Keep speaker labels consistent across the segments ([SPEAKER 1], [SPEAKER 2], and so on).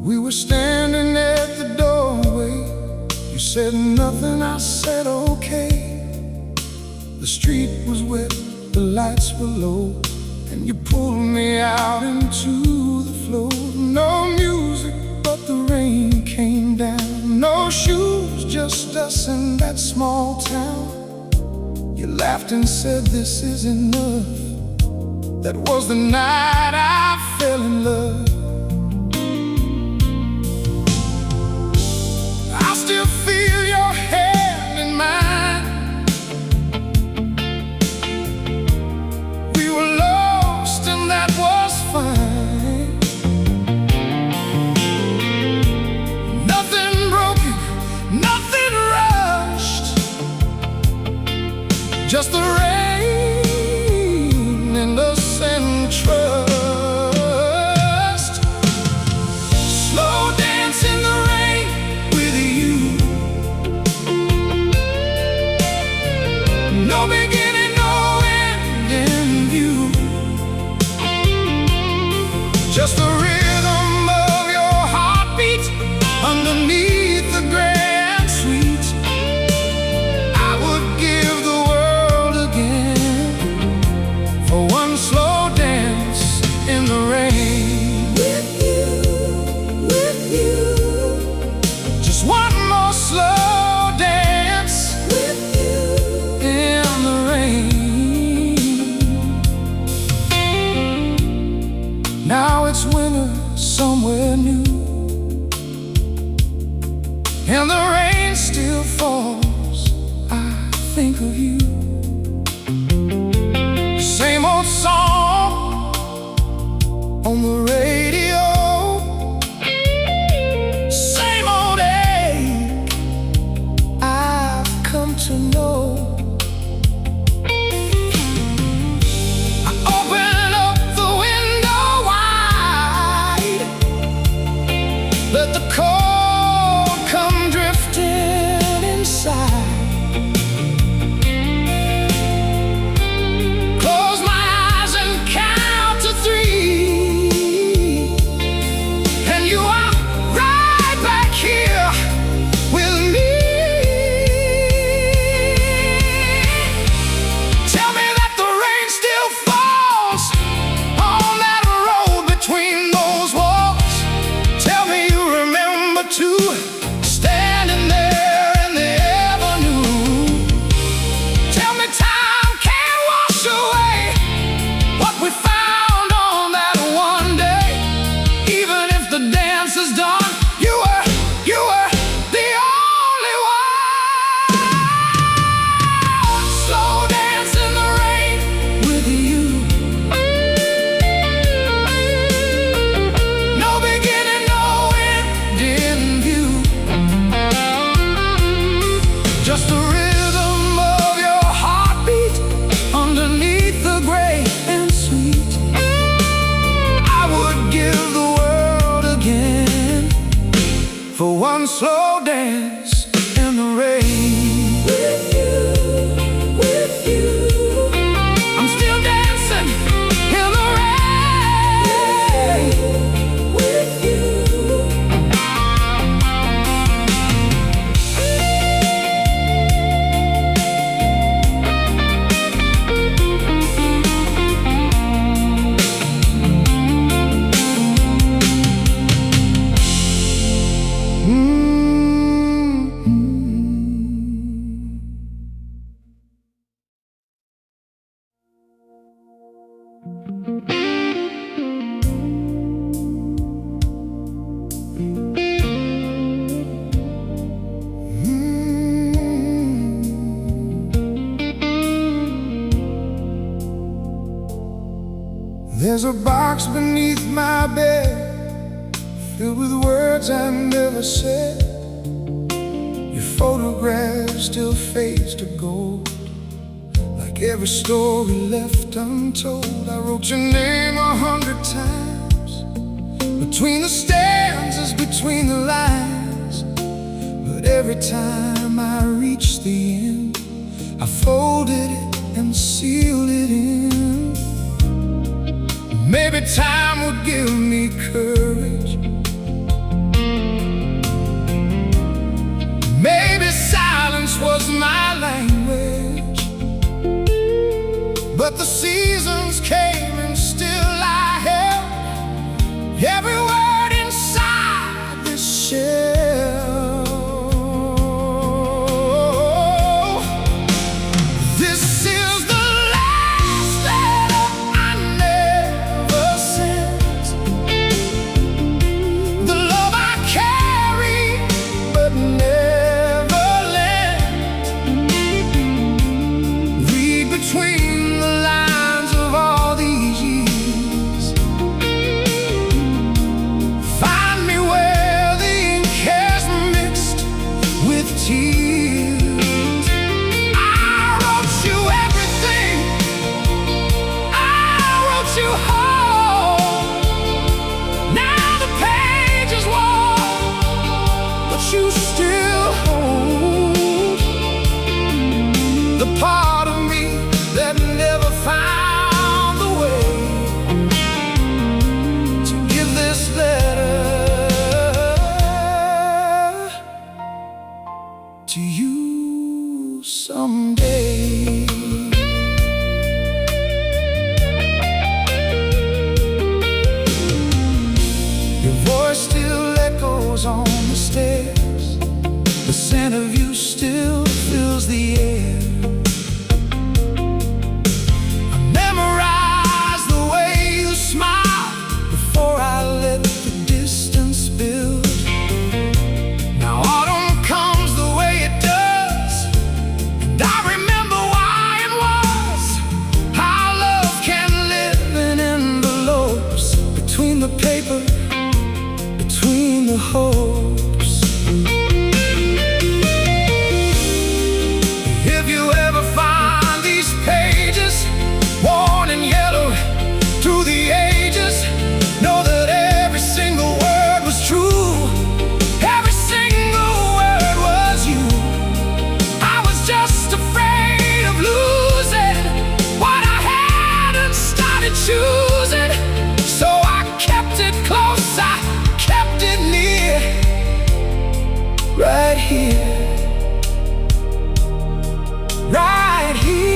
[SPEAKER 1] We were standing at the doorway. You said nothing, I said okay. The street was wet, the lights were low, and you pulled me out into the floor. No music, but the rain came down. No shoes, just us in that small town. You laughed and said, this is enough. That was the night I fell in love. I still feel your hand in mine. We were lost and that was fine. Nothing broken, nothing rushed, just the rain and us and trust. Slow dance in the rain with you. No beginning, no end in view. Just the rhythm of your heartbeat underneath the gray and sweet. I would give the world again for one slow dance in the rain. With you, just one more slow dance with you in the rain. Now it's winter somewhere new, and the rain still falls. I think of you. Same old song on the radio, same old ache I've come to know. I open up the window wide, let the cold come drifting inside. Close my eyes and count to three, and you are right back here with me. Tell me that the rain still falls on that road between those walls. Tell me you remember too, standing there in the avenue. Tell me time can't wash away what we found on that one day. Even if the dance is done, you were the only one. Slow dance in the rain with you. No beginning, no end in view. Just the rhythm of your heartbeat underneath the gray and sweet. I would give the world again for one slow dance in the rain. With you, I'm still dancing in the rain. With you. There's a box beneath my bed filled with words words I never said. Your photograph still fades to gold. Like every story left untold, I wrote your name 100 times, between the stanzas, between the lines. But every time I reached the end, I folded it and sealed it in. Maybe time would give me courage. Maybe silence was my language. But the seasons came and still I held every word inside this shell. This is the last letter I never sent. The love I carry but never lent. Read between the lines of all these years. Find me where the ink has mixed with tears. I wrote you everything. I wrote you whole. Now the page is worn, but you still hold the part of me that never found the way to give this letter to you someday. Your voice still echoes on the stairs. The scent of you still fills the air. I memorized the way you smiled before I let the distance build. Now autumn comes the way it does, and I remember why it was. How love can live in envelopes, between the paper, between the hopes. If you ever find these pages worn and yellow through the ages, know that every single word was true. Every single word was you. I was just afraid of losing what I had and started choosing. So I kept it close, I kept it near, right here, right here.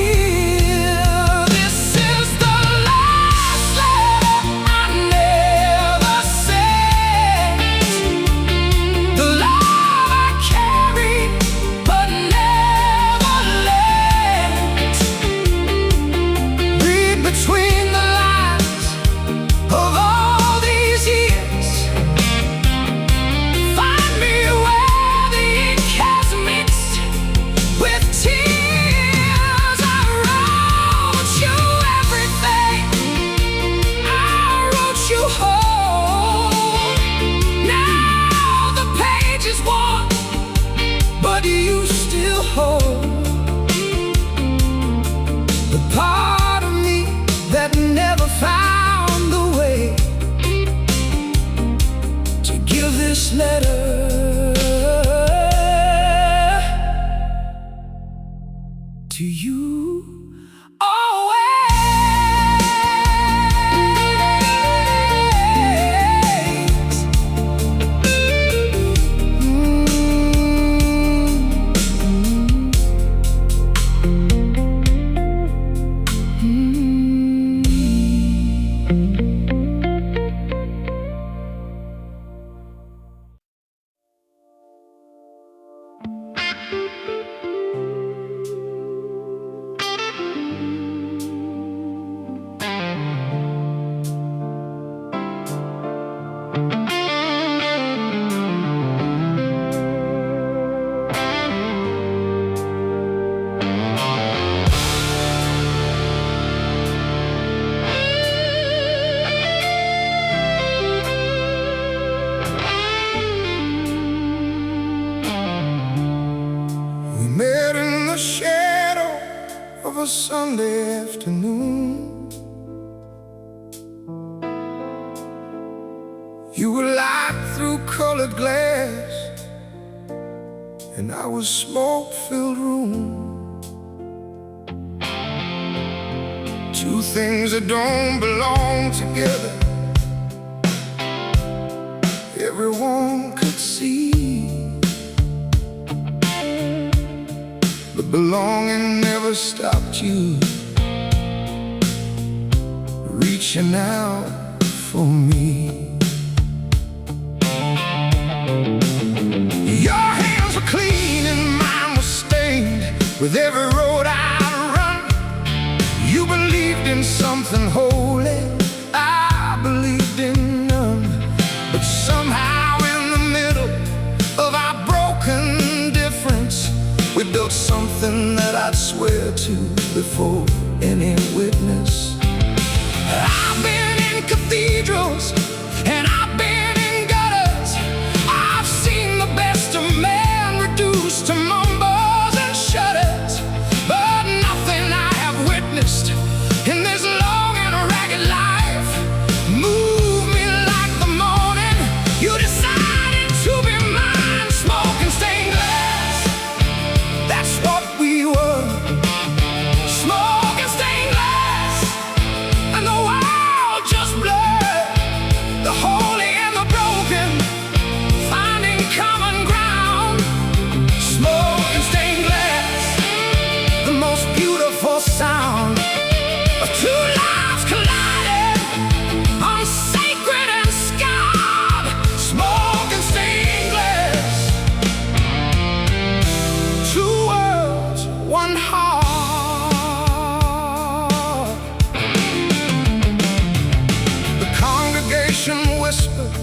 [SPEAKER 1] This is the last letter I never sent. The love I carried but never lent. Read between the lines of all these years. Find me where the ink has mixed with tears. I wrote you everything. I wrote you whole. Now the page is worn, but you still hold the part of me that never found the way to give this letter to you always. a Sunday afternoon. You were light through colored glass, and I was smoke-filled room. Two things that don't belong together, everyone could see. But belonging never stopped you reaching out for me. Your hands were clean and mine was stained with every road I'd run. You believed in something holy, I believed in none. But somehow in the middle of our broken difference, we built something that I'd swear to before any witness. I've been in cathedrals and I've been in gutters. I've seen the best of man reduced to mumbles and shudders. But nothing I have witnessed in this long and ragged life moved me like the morning you decided to be mine. Smoking stained glass, that's what we were. Smoking stained glass, and the world just blurred. The holy and the broken finding common ground. Smoking stained glass, the most beautiful sound of two lives colliding on sacred and scarred. Smoking stained glass, two worlds, one heart. The congregation whispered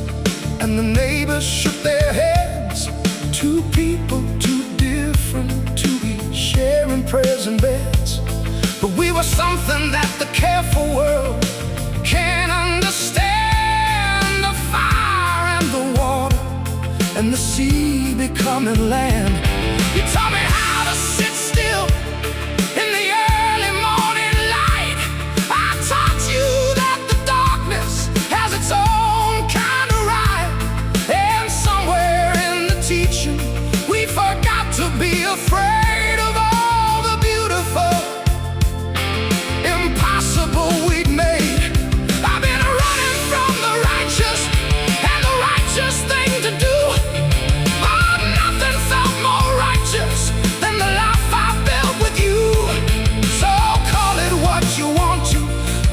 [SPEAKER 1] and the neighbors shook their heads. Two people, too different to be sharing prayers and beds. But we were something that the careful world can't understand. The fire and the water and the sea becoming land. You taught me how to sit still in the early morning light. I taught you that the darkness has its own kind of right. And somewhere in the teaching, we forgot to be afraid of all the beautiful impossible we'd made. I've been running from the righteous and the righteous thing to do. Oh, nothing felt more righteous than the life I built with you. So call it what you want to,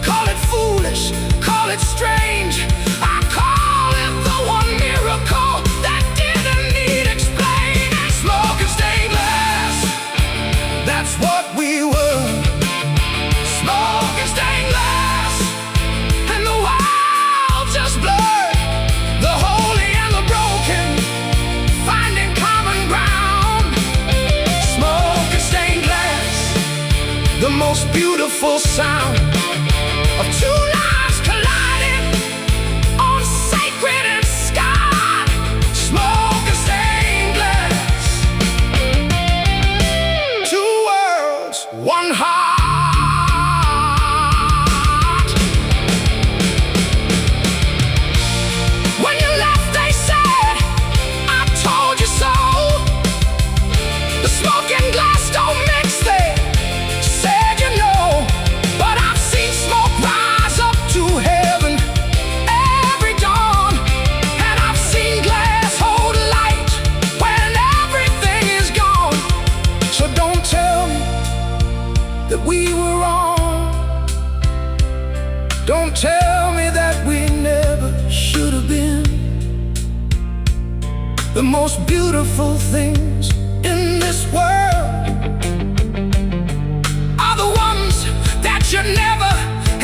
[SPEAKER 1] call it foolish, call it strange. I call it the one miracle that didn't need explaining. Smoking stained glass, that's what we were. Smoking stained glass, and the world just blurred. The holy and the broken finding common ground. Smoking stained glass, the most beautiful sound of two lives colliding on sacred and scarred. Smoking stained glass, two worlds, one heart. When you left, they said, I told you so. The smoke and glass don't mix, they said, you know. But I've seen smoke rise up to heaven every dawn. And I've seen glass hold light when everything is gone. So don't tell me that we were wrong. Don't tell me that we never should have been. The most beautiful things in this world are the ones that should never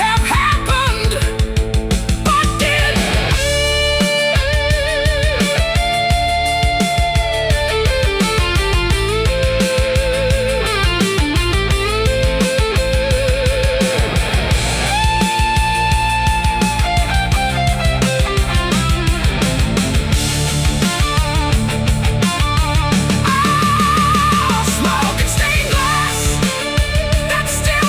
[SPEAKER 1] have happened, but did. Smoking stained glass, that's still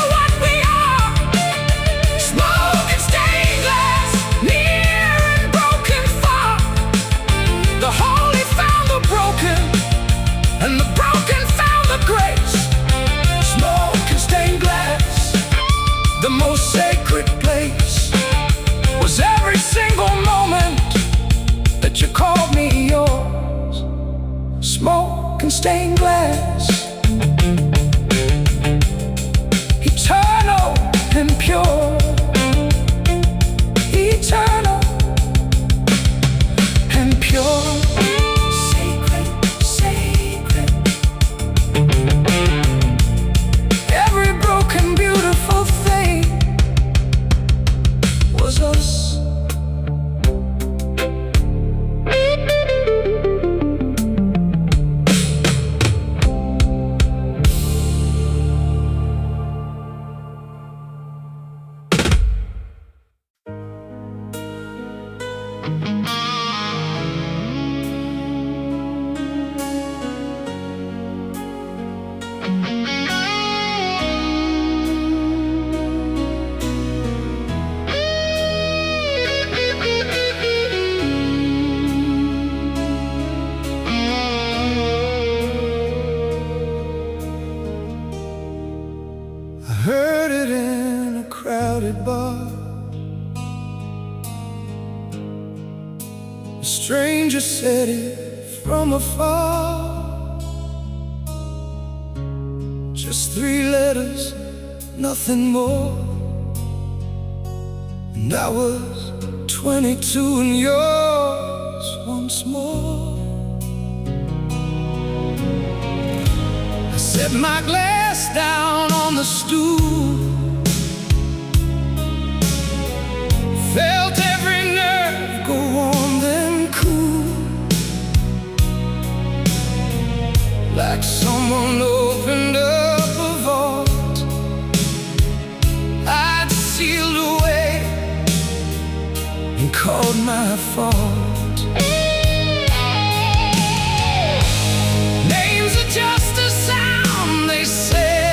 [SPEAKER 1] stranger said it from afar. Just 3 letters, nothing more. And I was 22 and yours once more. I set my glass down on the stool, felt every nerve go warm then cool, like someone opened up a vault I'd sealed away and called my fault. Names are just a sound, they say,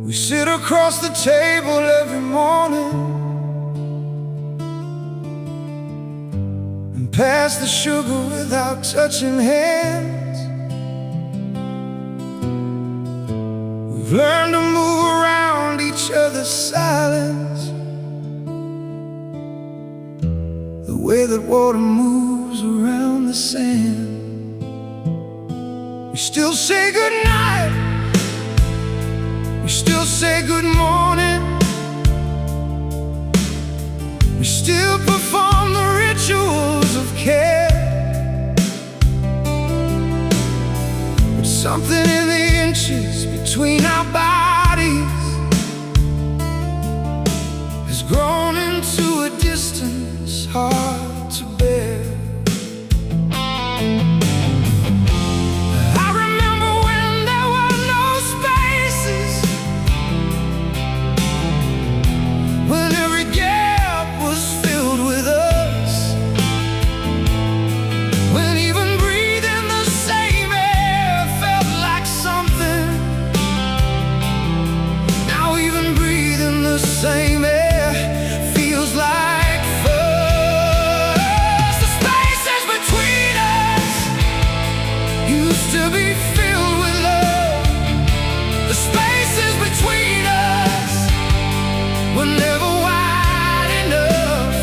[SPEAKER 1] We sit across the table every morning and pass the sugar without touching hands. We've learned to move around each other's silence, the way that water moves around the sand. We still say goodnight, we still say good morning, we still perform the rituals of care. But something in the inches between our bodies has grown into a distance hard to bear. Same air feels like first. The spaces between us used to be filled with love. The spaces between us were never wide enough.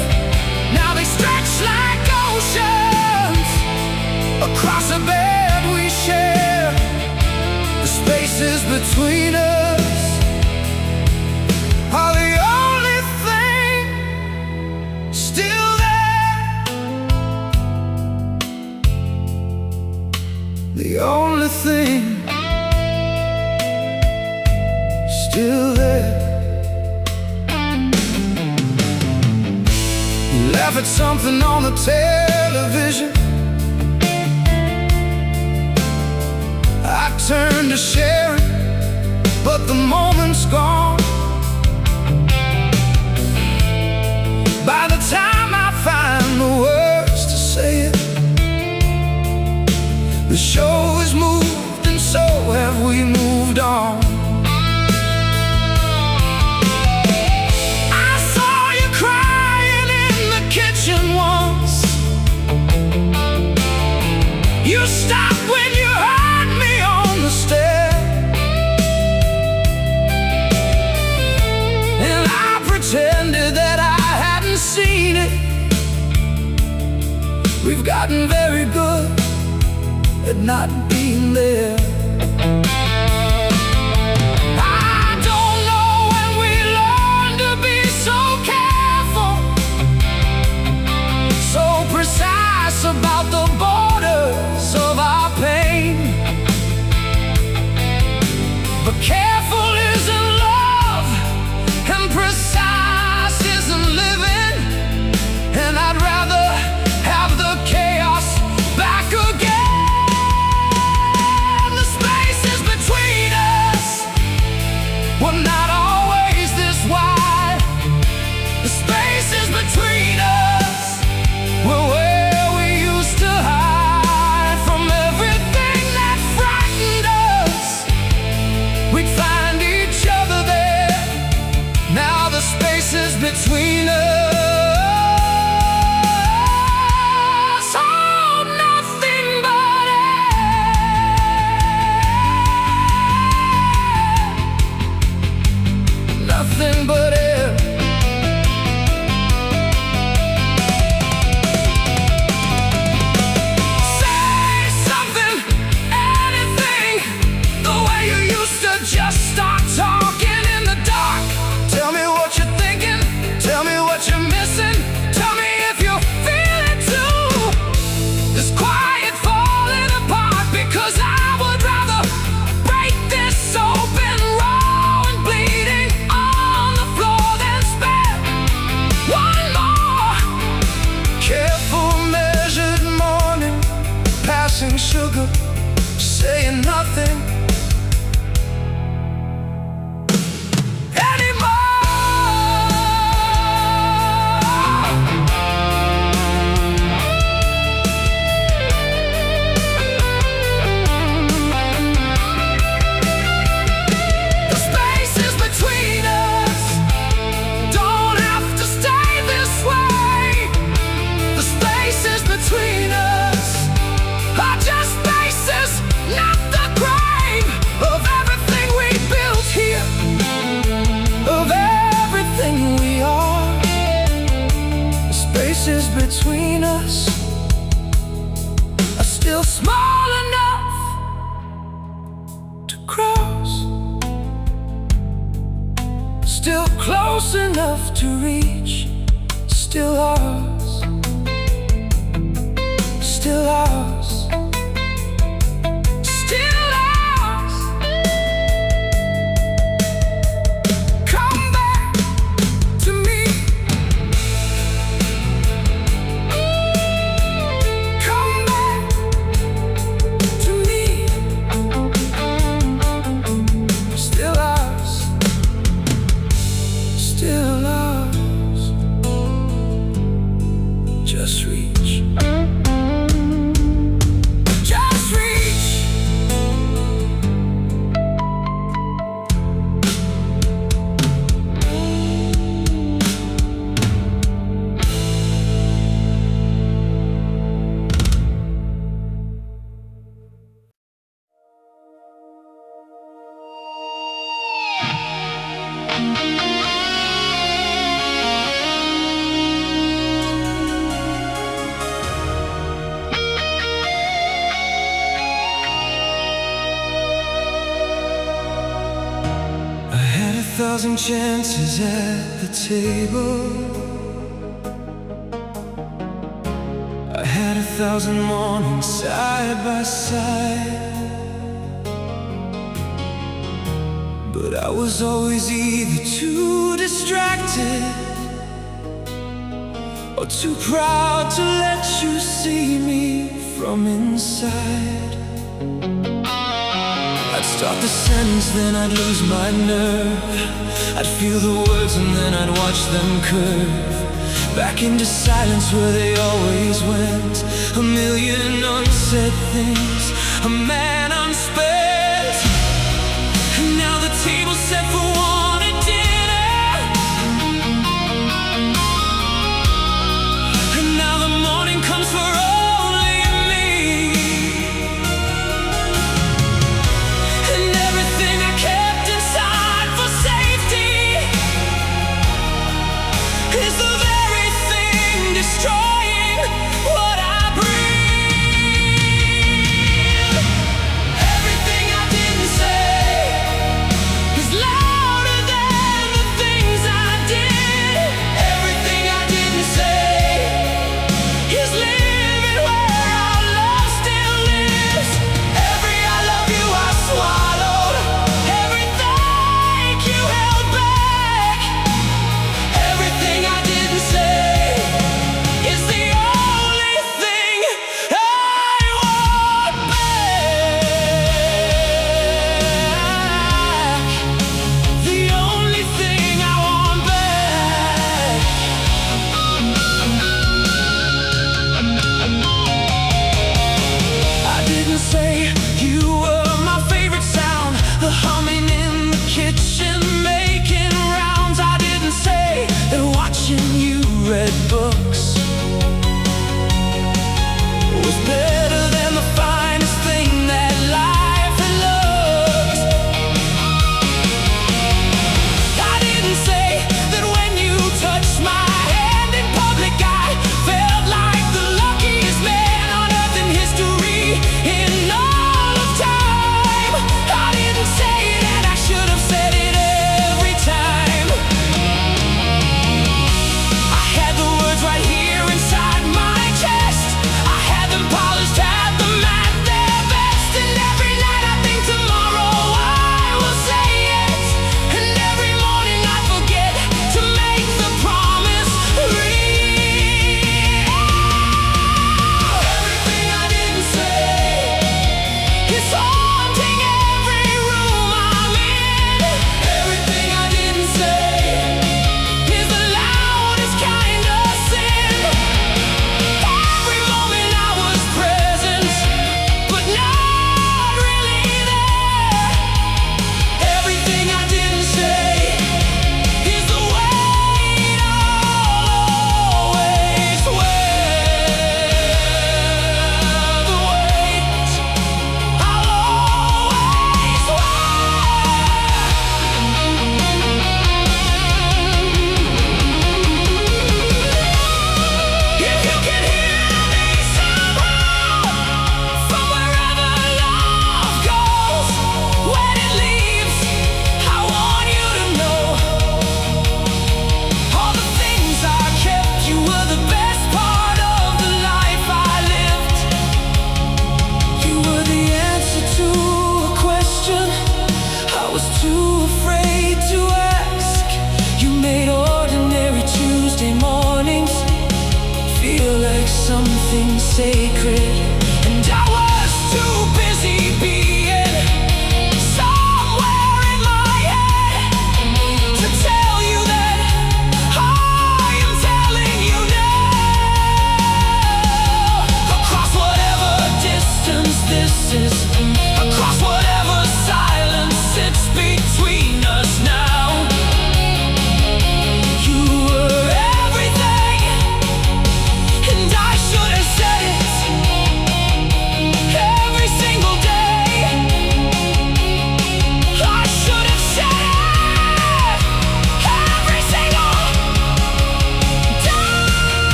[SPEAKER 1] Now they stretch like oceans across a bed we share. The spaces between us are the only thing still there. The only thing still there. You laugh at something on the television, I turn to share it, but the moment's gone. By the time I find the words to say it, the show has moved and so have we moved on. I saw you crying in the kitchen once. You stopped when you heard me on the stair, and I pretended that I seen it. We've gotten very good at not being there. I don't know when we learned to be so careful, so precise about the borders of our pain. But careful isn't love, and precise isn't living. And I'd rather have the chaos back again. The spaces between us were not always this wide. The spaces between us were where we used to hide from everything that frightened us. We'd find each other there. Now the spaces between us nothing but air. Say something, anything, the way you used to just start talking in the dark. Tell me what you're thinking, tell me what you're missing, tell me if you feel it too. This quiet falling apart, because I would rather break this open, raw and bleeding on the floor than spare one more careful, measured morning, passing sugar, saying nothing. close enough to reach, still ours, still ours, still ours. Come back to me. Come back to me. Still ours, still ours. Just reach. Just reach. I had 1,000 chances at the table. I had 1,000 mornings side by side, but I was always either too distracted or too proud to let you see me from inside. I'd start the sentence, then I'd lose my nerve. I'd feel the words and then I'd watch them curve back into silence where they always went. A million unsaid things, a man unspent. And now the table's set for one at dinner, and now the morning comes for only me. And everything I kept inside for safety is the very thing destroying what I breathe. Everything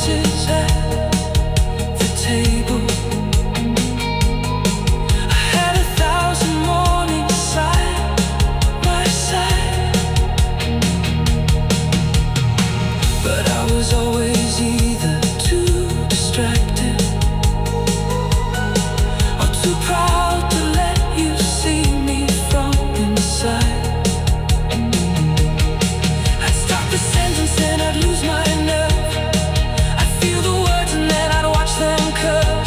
[SPEAKER 1] faces at the table. I had 1,000 mornings side by side, but I was always either too distracted or too proud to let you see me from inside. I'd start the sentence and I'd lose my nerve. I'd feel the words and then I'd watch them curve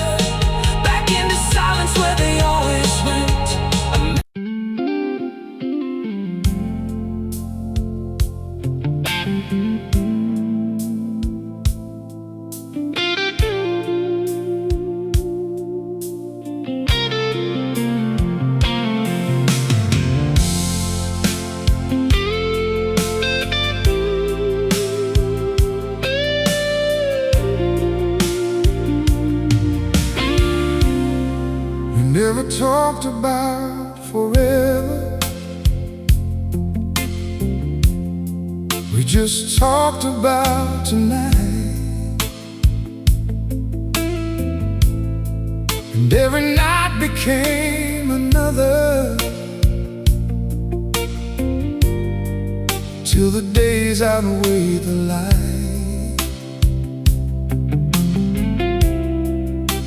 [SPEAKER 1] back into silence where they always went. Never talked about forever. We just talked about tonight. And every night became another, till the days outweigh the light.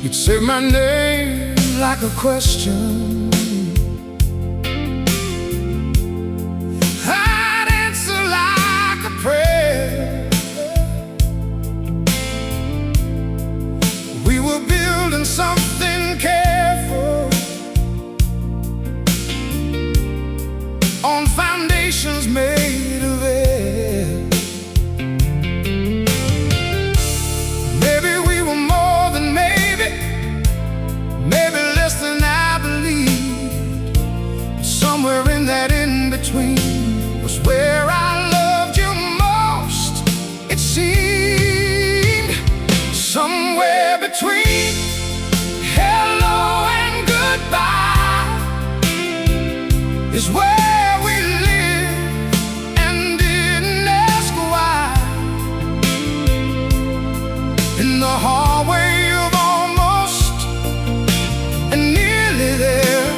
[SPEAKER 1] You'd say my name like a question, I'd answer like a prayer. We were building something careful on foundations made of air. Maybe we were more than maybe less than I believed. Somewhere in that in-between was where I loved you most, it seemed. Somewhere between hello and goodbye is where we lived and didn't ask why. In the hallway of almost and nearly there,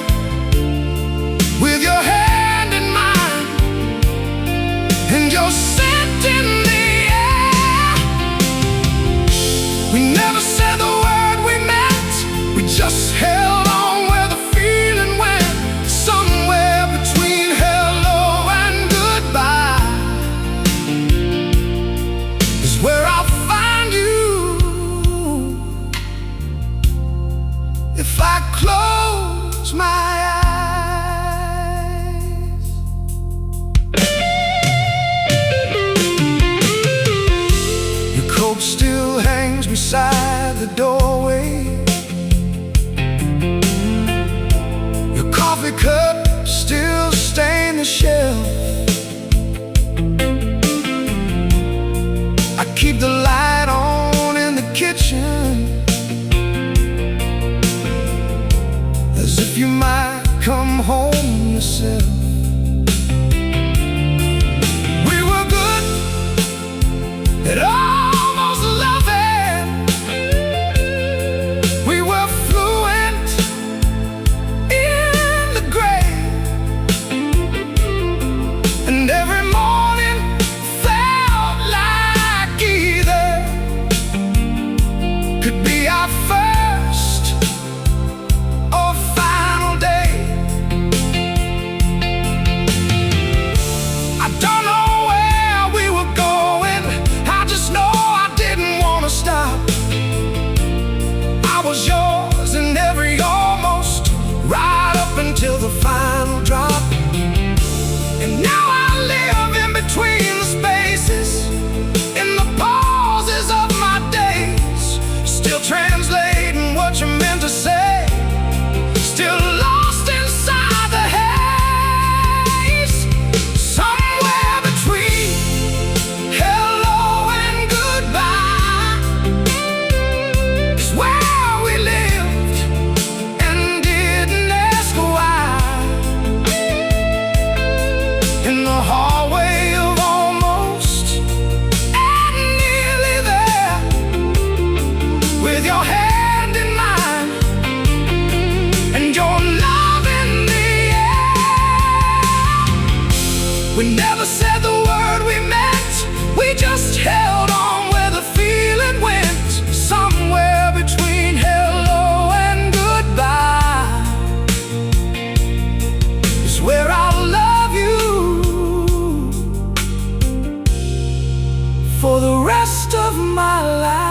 [SPEAKER 1] with your hand in mine and your scent in the air. We never said the word we meant, we just held on where the feeling went. Somewhere between hello and goodbye is where I'll find you if I close my eyes. Your coat still hangs beside the doorway. Your coffee cup still stains the shelf. I keep the light on in the kitchen, as if you might come home yourself. We were good at almost loving, never said the word we meant. We just held on where the feeling went. Somewhere between hello and goodbye is where I'll love you for the rest of my life.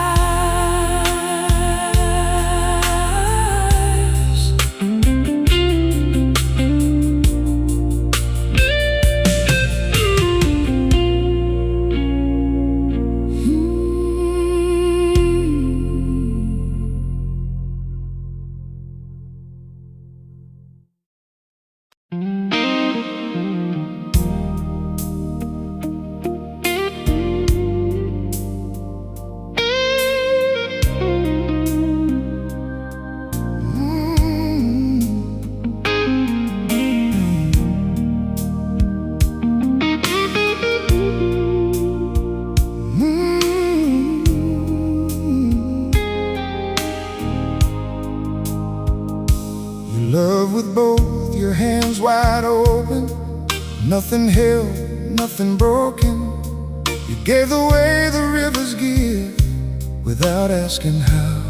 [SPEAKER 1] Love with both your hands wide open, nothing held, nothing broken. You gave the way the rivers give, without asking how,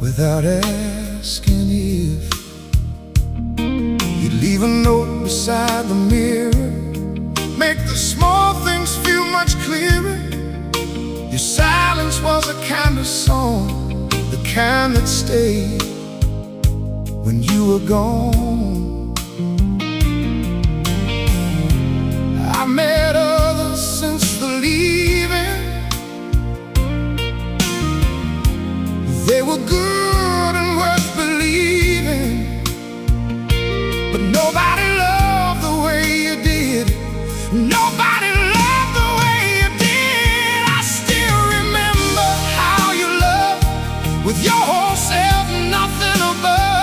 [SPEAKER 1] without asking if. You'd leave a note beside the mirror, make the small things feel much clearer. Your silence was a kind of song, the kind that stayed when you were gone. I met others since the leaving. They were good and worth believing, but nobody loved the way you did. Nobody loved the way you did. I still remember how you loved with your whole self, nothing above.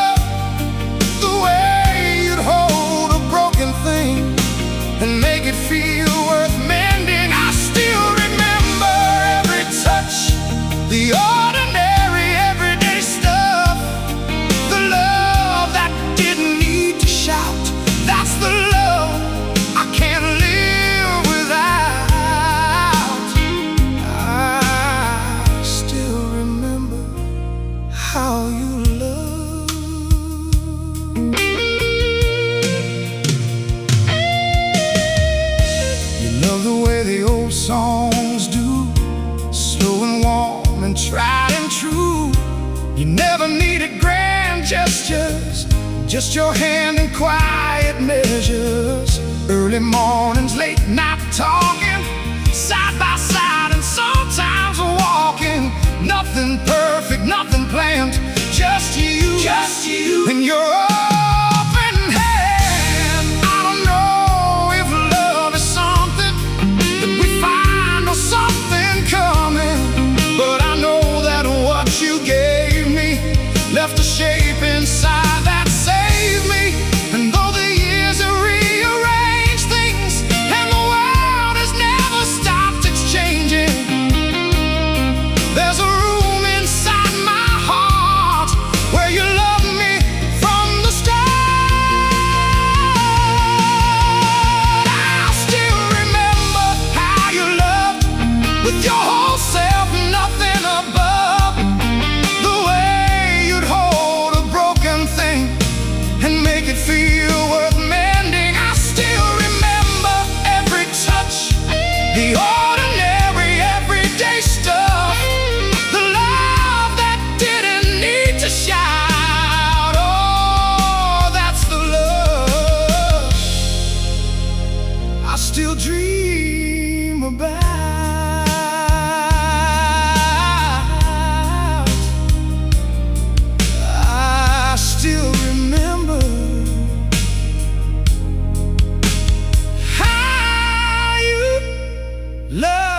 [SPEAKER 1] And make it feel worth mending. I still remember every touch, the ordinary, everyday stuff. The love that didn't need to shout. That's the love I can't live without. I still remember how you loved. Songs do, slow and warm and tried and true. You never needed grand gestures, just your hand in quiet measures. Early mornings, late night talking, side by side and sometimes walking. Nothing perfect, nothing planned, just you, just you and your open hand. I don't know if love is something that we find or something coming, but I know that what you gave me left a shape inside that saved me. And though the years have rearranged things and the world has never stopped its changing, there's a room inside my heart where you love me from the start. I still remember how you loved with your whole self, nothing above. The way you'd hold a broken thing and make it feel worth mending. I still remember every touch, the ordinary, everyday stuff. The love that didn't need to shout. Oh, that's the love I still dream about. I still remember how you love.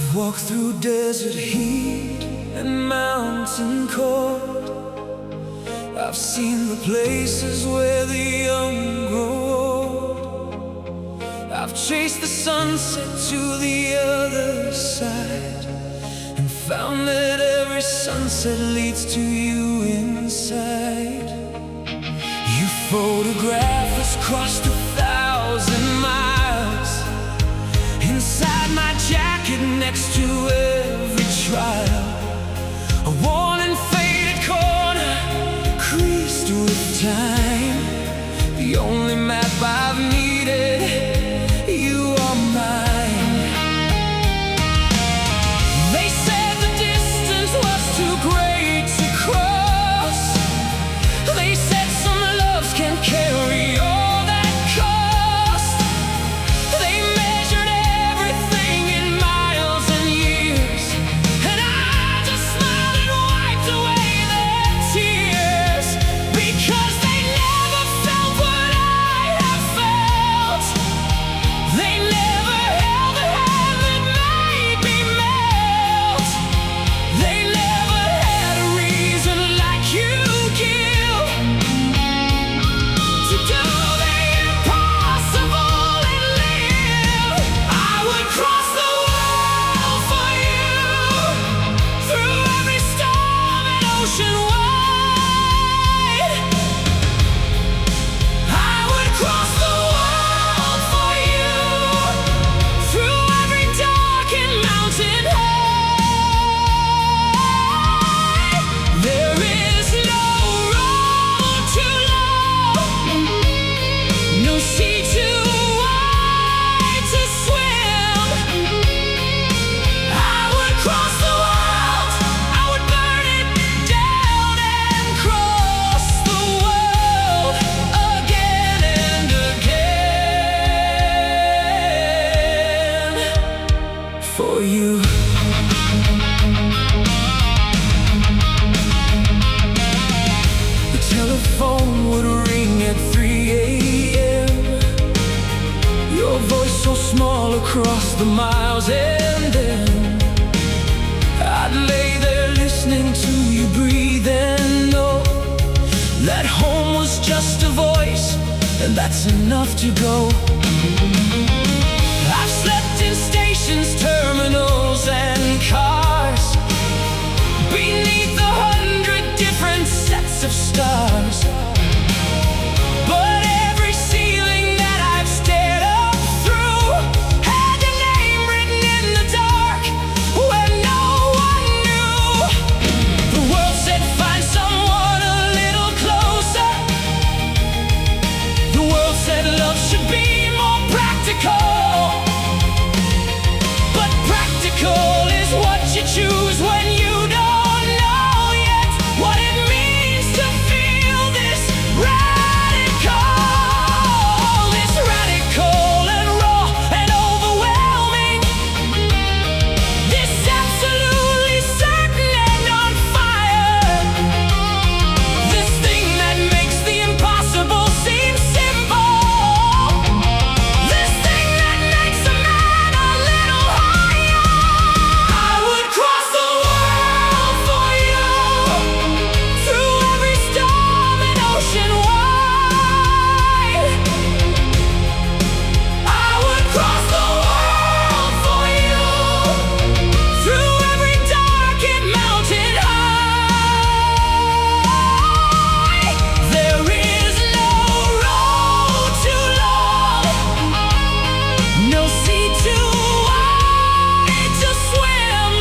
[SPEAKER 1] I've walked through desert heat and mountain cold. I've seen the places where the young grow old. I've chased the sunset to the other side and found that every sunset leads to you inside. You photograph us crossed 1,000 miles inside my jacket next to every trial. A worn and faded corner creased with time. The only map I've needed, you are mine. They said the distance was too great to cross. They said some loves can't carry all that cost. They measured everything in miles and years, and I just smiled and wiped away their tears, because they never felt what I have felt. They never held the hand that made me melt. They never had a reason like you give to do the impossible and live. I would cross the world for you, through every storm and ocean wide. I would cross the world for you, through every dark and mountain high. There is no road too long, no sea too wide to swim. I would cross the world, I would burn it down and cross the world again and again for you. The telephone would ring at 3 a.m. Your voice so small across the miles, and then I'd lay there listening to you breathe and know that home was just a voice, and that's enough to go. I've slept in stations, terminals, and cars, beneath 100 different sets of stars. But every ceiling that I've stared up through had your name written in the dark where no one knew. The world said find someone a little closer. The world said love should be more practical. But practical is what you choose when you don't know yet what it means to feel this radical. This radical and raw and overwhelming. This absolutely certain and on fire. This thing that makes the impossible seem simple. This thing that makes a man a little higher. I would cross the world for you, through every storm and ocean wide. I would cross the world for you, through every dark and mountain high. There is no road too long, no sea too wide to swim.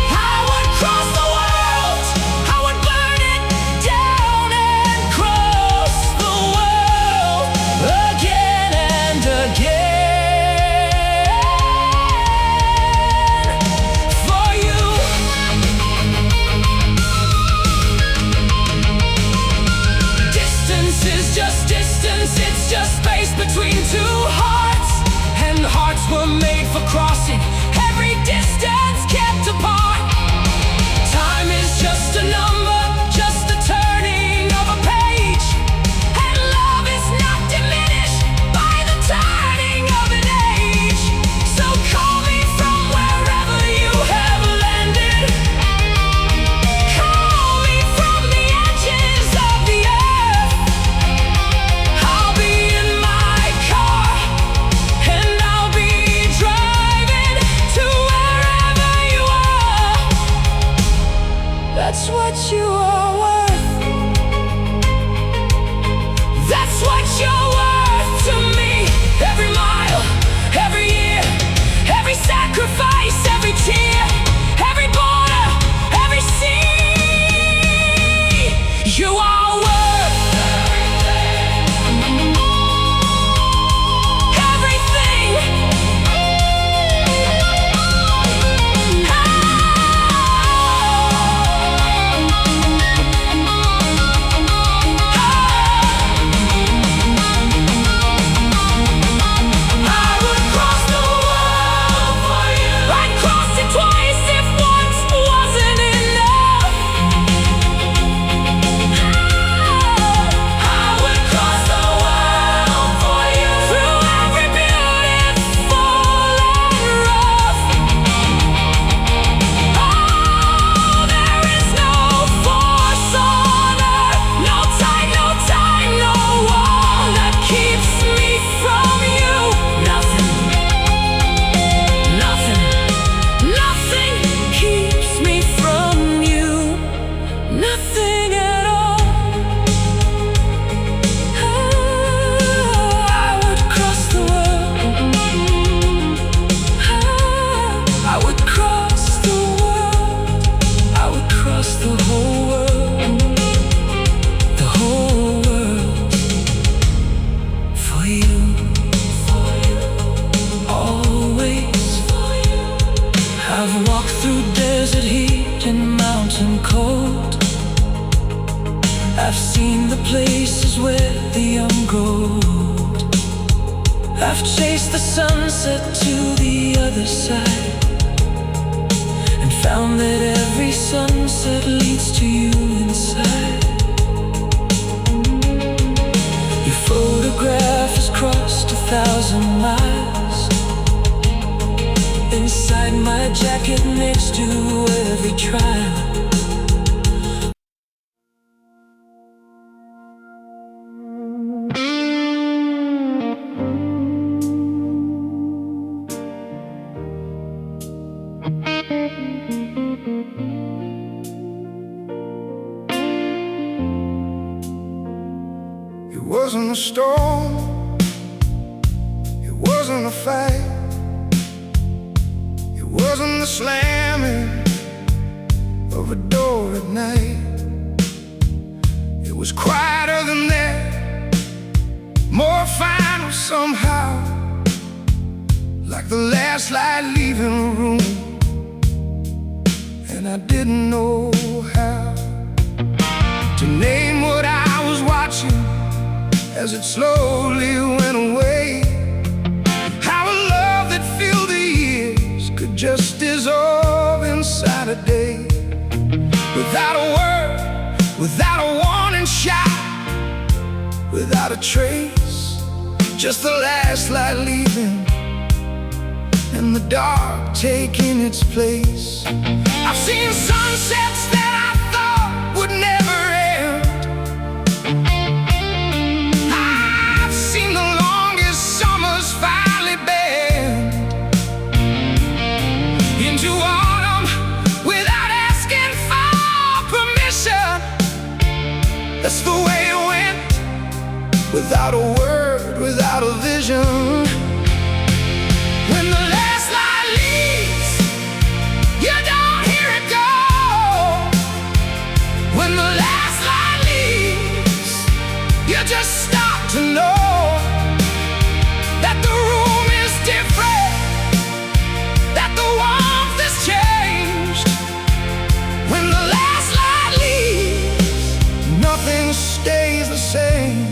[SPEAKER 1] I would cross the world, I would burn it down and cross the world again and again for you. Distance is just distance, it's just space between two hearts, and hearts were made for crossing every distance kept apart. Time is just a number, just the turning of a page, and love is not diminished by the turning of an age. So call me
[SPEAKER 2] seen the places where the young grow old. I've chased the sunset to the other side, and found that every sunset leads to you inside. Your photograph has crossed 1,000 miles inside my jacket next to every trial.
[SPEAKER 1] It wasn't a storm, it wasn't a fight, it wasn't the slamming of a door at night. It was quieter than that, more final somehow, like the last light leaving a room, and I didn't know how to name what I was watching as it slowly went away. How a love that filled the years could just dissolve inside a day, without a word, without a warning shot, without a trace, just the last light leaving and the dark taking its place. I've seen sunsets that I thought would never end. I've seen the longest summers finally bend into autumn without asking for permission. That's the way it went, without a word, without a vision. When the last light leaves, you don't hear it go. When the last light leaves, you just stop to know that the room is different, that the warmth has changed. When the last light leaves, nothing stays the same.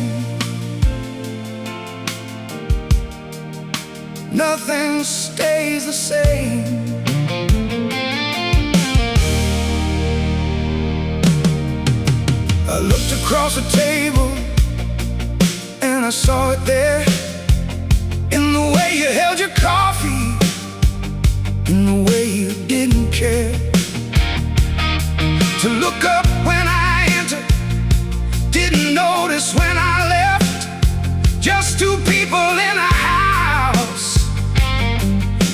[SPEAKER 1] Nothing stays the same. I looked across the table and I saw it there, in the way you held your coffee, in the way you didn't care to look up when I entered, didn't notice when I left. Just two people in a house,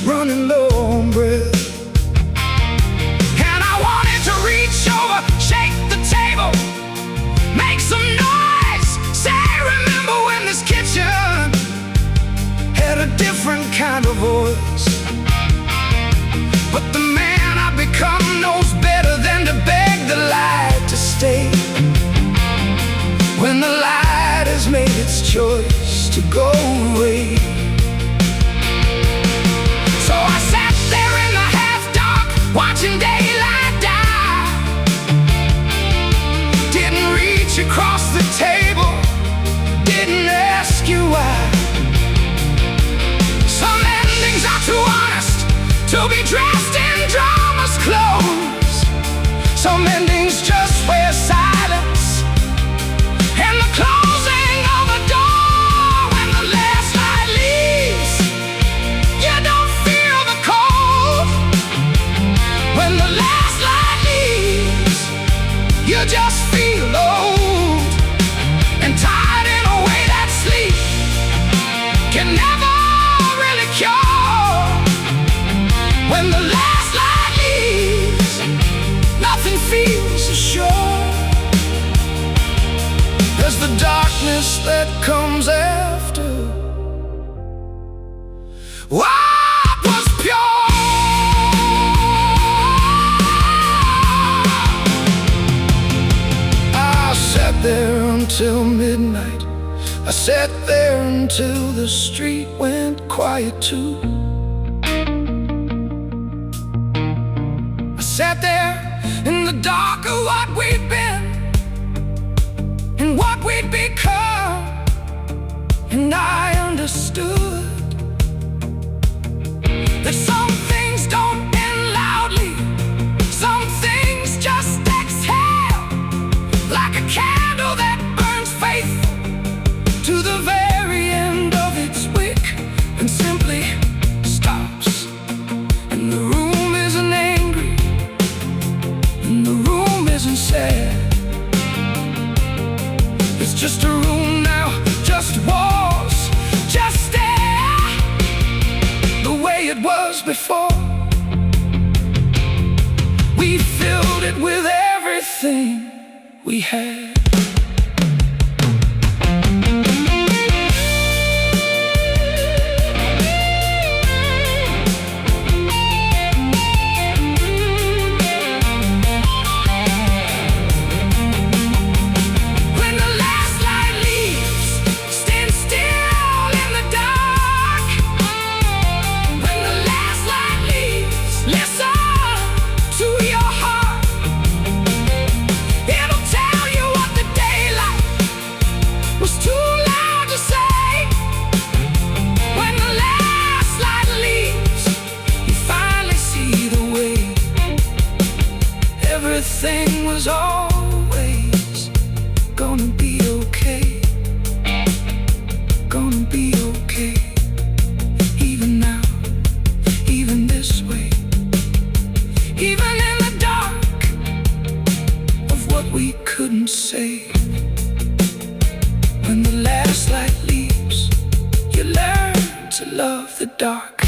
[SPEAKER 1] running low on breath. And I wanted to reach over, shake the table, make some noise, say, remember when this kitchen had a different kind of voice. But the man I've become knows better than to beg the light to stay, when the light has made its choice to go away. So I sat there in the half-dark, watching daylight die. Didn't reach across the table, didn't ask you why. Some endings are too honest to be dressed in drama's clothes. Some endings just wear silence and the closing of a door. When the last light leaves, you don't feel the cold. When the last light leaves, you just feel old and tired in a way that sleep can never really cure. When the last light leaves, nothing feels as sure as the darkness that comes after what was pure. I sat there until midnight, I sat there until the street went quiet too. I sat there in the dark of what we'd been, and what we'd become. And I understood that some things don't end loudly, some things just exhale, like a candle that burns faithful to the very end of its wick, and simply stops. And the room isn't angry, and the room isn't sad. It's just a room now, just walls, just air, the way it was before. We filled it with everything we had. Everything was always gonna be okay, gonna be okay. Even now, even this way, even in the dark of what we couldn't say. When the last light leaves, you learn to love the dark.